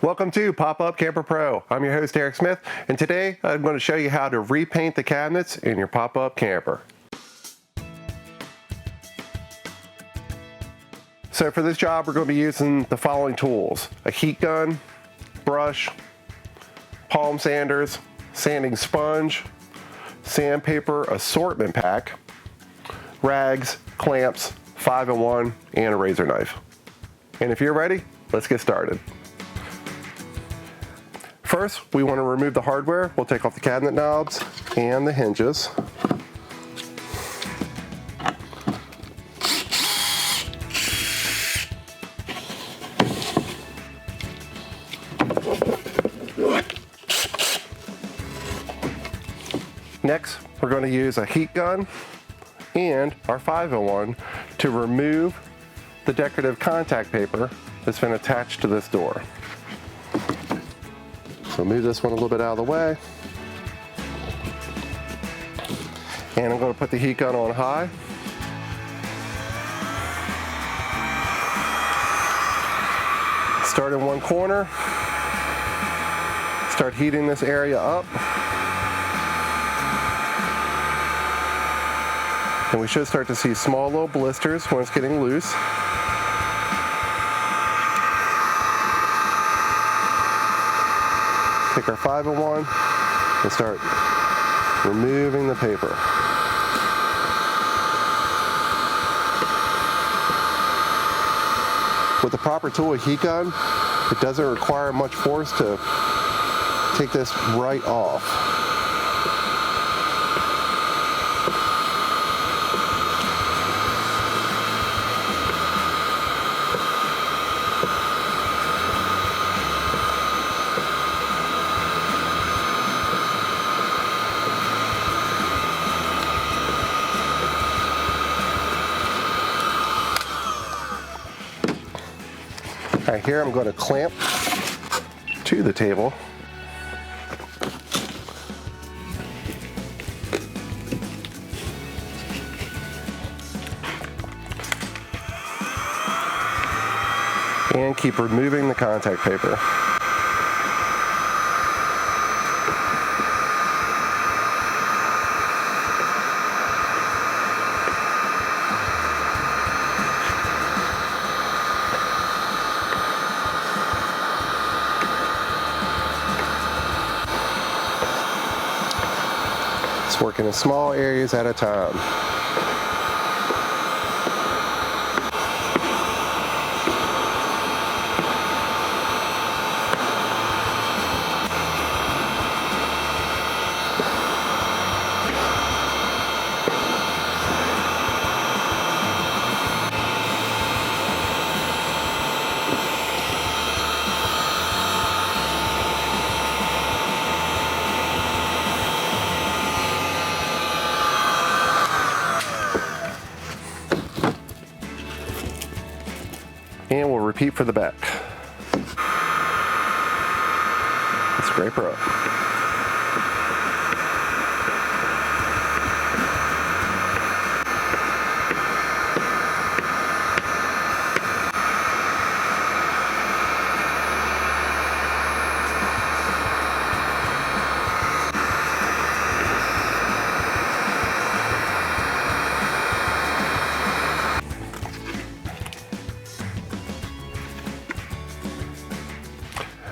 Welcome to Pop-Up Camper Pro. I'm your host Eric Smith, and today I'm going to show you how to repaint the cabinets in your pop-up camper. So for this job we're going to be using the following tools: a heat gun, brush, palm sanders, sanding sponge, sandpaper assortment pack, rags, clamps, 5-in-1, and a razor knife. And if you're ready, let's get started. First, we want to remove the hardware. We'll take off the cabinet knobs and the hinges. Next, we're going to use a heat gun and our 5-in-1 to remove the decorative contact paper that's been attached to this door. So move this one a little bit out of the way. And I'm going to put the heat gun on high. Start in one corner. Start heating this area up. And we should start to see small little blisters when it's getting loose. Take our 5-in-1 and start removing the paper. With the proper tool, a heat gun, it doesn't require much force to take this right off. All right, here I'm going to clamp to the table. And keep removing the contact paper. Work in small areas at a time. And we'll repeat for the back. Scrape her up.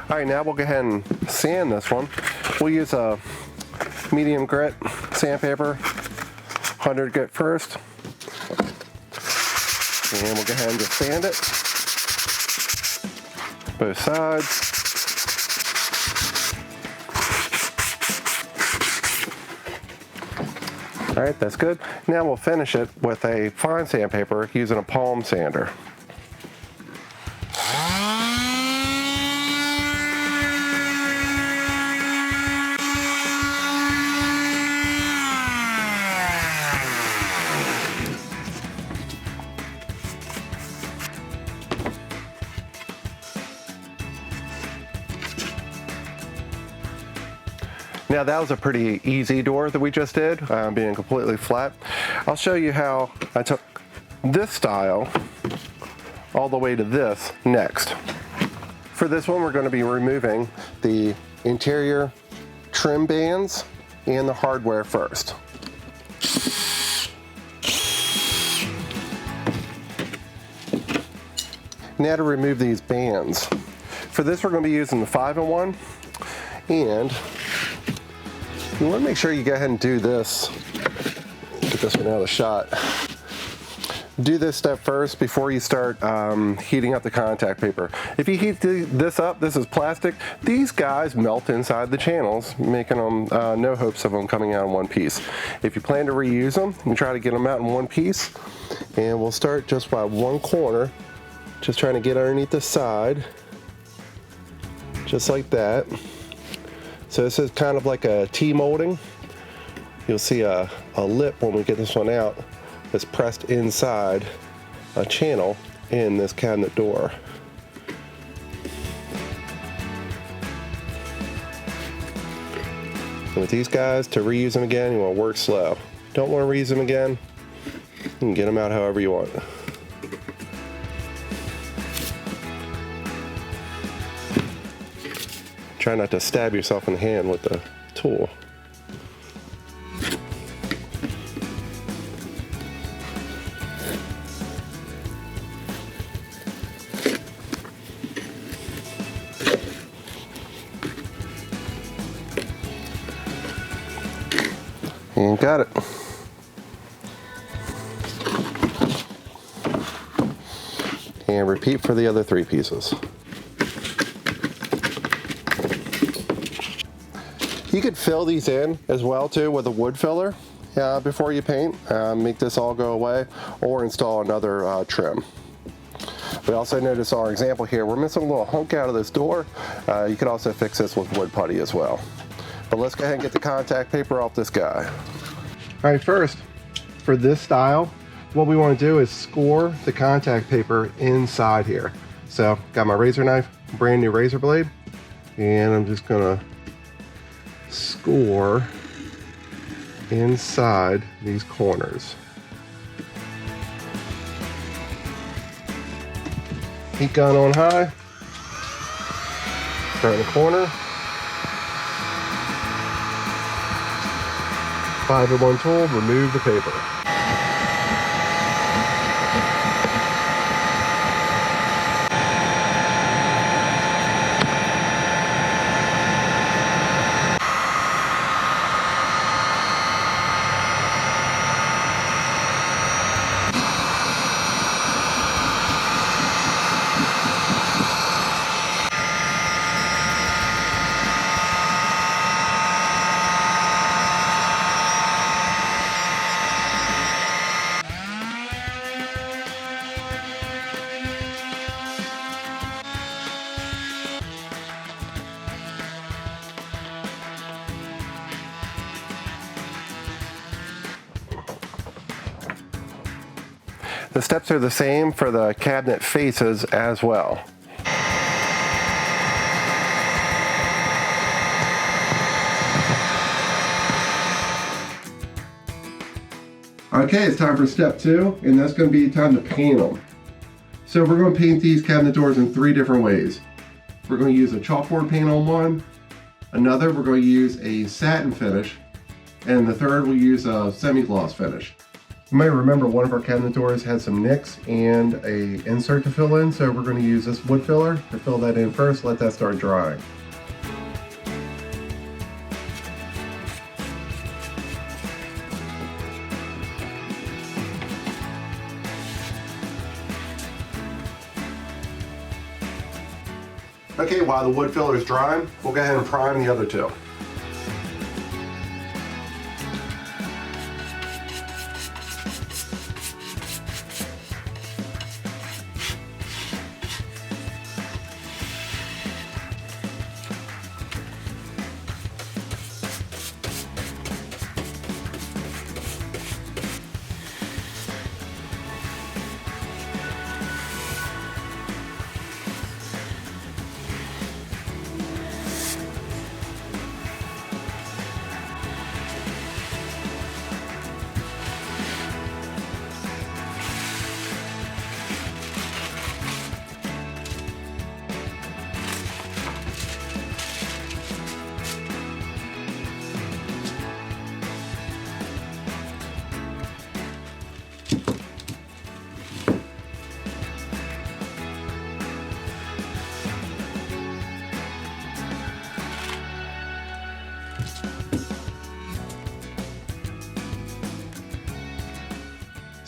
All right, now we'll go ahead and sand this one. We'll use a medium grit sandpaper, 100 grit first. And we'll go ahead and just sand it, both sides. All right, that's good. Now we'll finish it with a fine sandpaper using a palm sander. Now that was a pretty easy door that we just did, being completely flat. I'll show you how I took this style all the way to this next. For this one, we're going to be removing the interior trim bands and the hardware first. Now to remove these bands. For this, we're going to be using the 5-in-1, and you want to make sure you go ahead and do this. Get this one out of the shot. Do this step first before you start heating up the contact paper. If you heat this up, this is plastic, these guys melt inside the channels, making them no hopes of them coming out in one piece. If you plan to reuse them, you try to get them out in one piece, and we'll start just by one corner, just trying to get underneath the side, just like that. So this is kind of like a T-molding. You'll see a lip when we get this one out that's pressed inside a channel in this cabinet door. And with these guys, to reuse them again, you want to work slow. Don't want to reuse them again, you can get them out however you want. Try not to stab yourself in the hand with the tool. And got it. And repeat for the other 3 pieces. You could fill these in as well too with a wood filler before you paint, make this all go away, or install another trim. We also notice our example here, we're missing a little hunk out of this door. You could also fix this with wood putty as well. But let's go ahead and get the contact paper off this guy. All right, first, for this style, what we want to do is score the contact paper inside here. So, got my razor knife, brand new razor blade, and I'm just gonna score inside these corners. Heat gun on high. Start in the corner. 5-in-1 tool, remove the paper. The steps are the same for the cabinet faces as well. Okay, it's time for step 2, and that's going to be time to paint them. So we're going to paint these cabinet doors in 3 different ways. We're going to use a chalkboard paint on one, another we're going to use a satin finish, and the third we'll use a semi-gloss finish. You might remember one of our cabinet doors had some nicks and a insert to fill in, so we're going to use this wood filler to fill that in first, let that start drying. Okay, while the wood filler is drying, we'll go ahead and prime the other 2.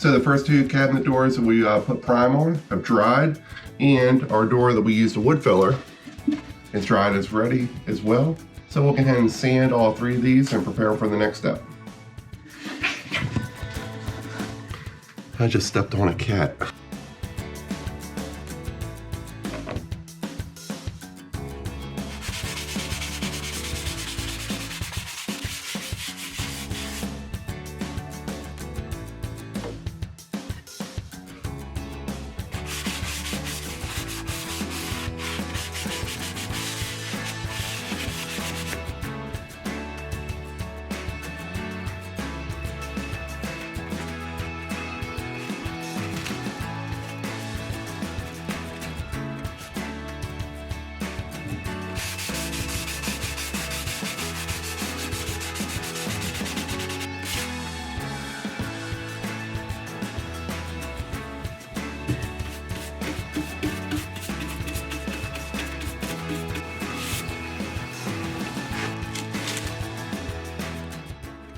So the first two cabinet doors that we put prime on have dried, and our door that we used a wood filler is dried, is ready as well. So we'll go ahead and sand all three of these and prepare for the next step. I just stepped on a cat.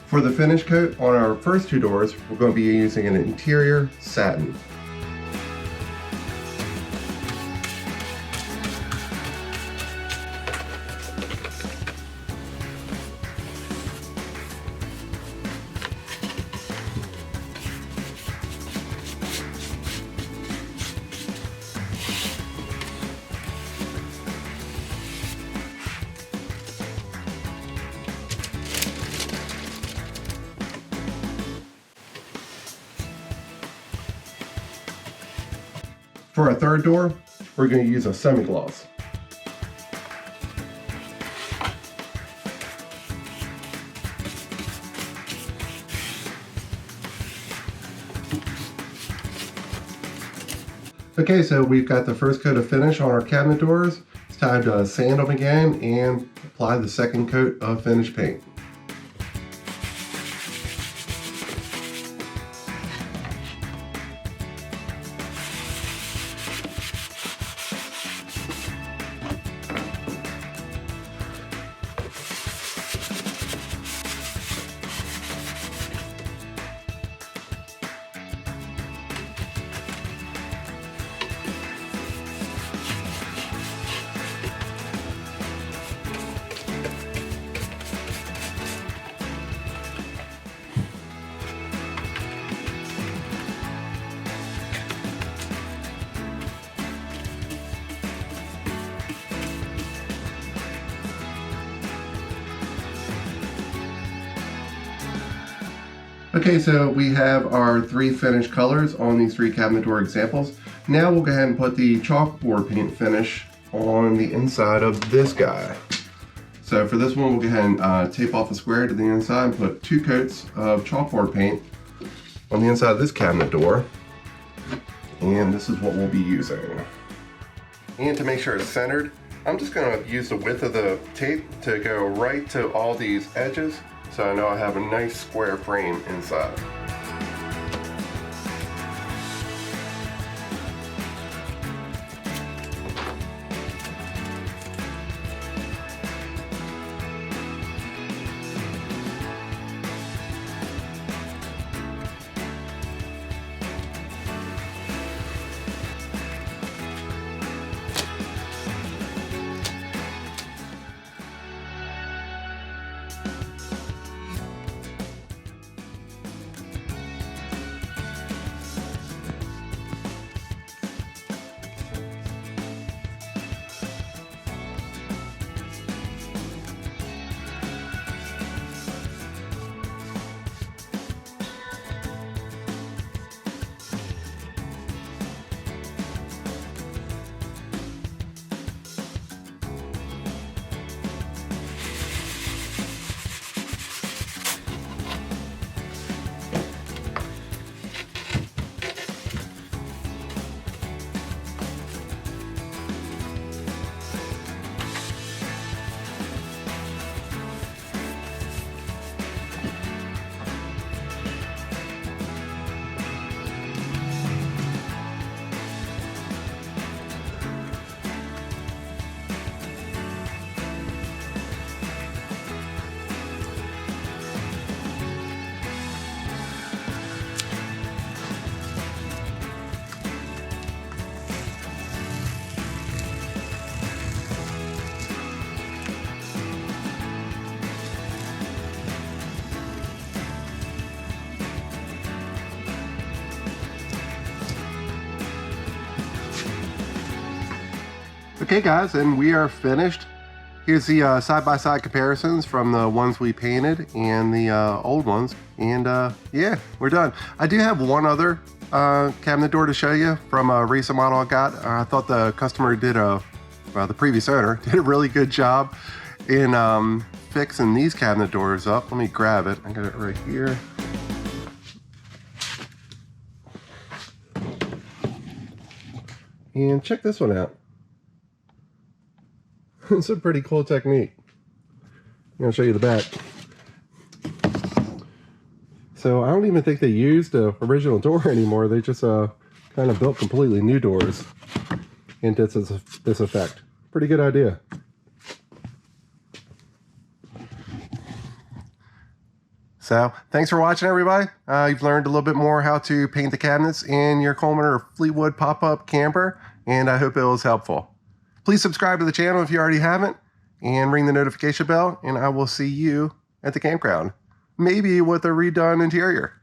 For the finish coat on our first two doors, we're going to be using an interior satin. For our third door, we're going to use a semi-gloss. Okay, so we've got the first coat of finish on our cabinet doors. It's time to sand them again and apply the second coat of finish paint. Okay, so we have our three finished colors on these three cabinet door examples. Now we'll go ahead and put the chalkboard paint finish on the inside of this guy. So for this one, we'll go ahead and tape off a square to the inside and put 2 coats of chalkboard paint on the inside of this cabinet door. And this is what we'll be using. And to make sure it's centered, I'm just going to use the width of the tape to go right to all these edges, so I know I have a nice square frame inside. Okay guys, and we are finished. Here's the side-by-side comparisons from the ones we painted and the old ones. And yeah, we're done. I do have one other cabinet door to show you from a recent model I got. I thought the customer did the previous owner did a really good job in fixing these cabinet doors up. Let me grab it. I got it right here. And check this one out. It's a pretty cool technique. I'm going to show you the back. So I don't even think they used the original door anymore. They just kind of built completely new doors and did this effect. Pretty good idea. So thanks for watching, everybody. You've learned a little bit more how to paint the cabinets in your Coleman or Fleetwood pop-up camper, and I hope it was helpful. Please subscribe to the channel if you already haven't, and ring the notification bell, and I will see you at the campground. Maybe with a redone interior.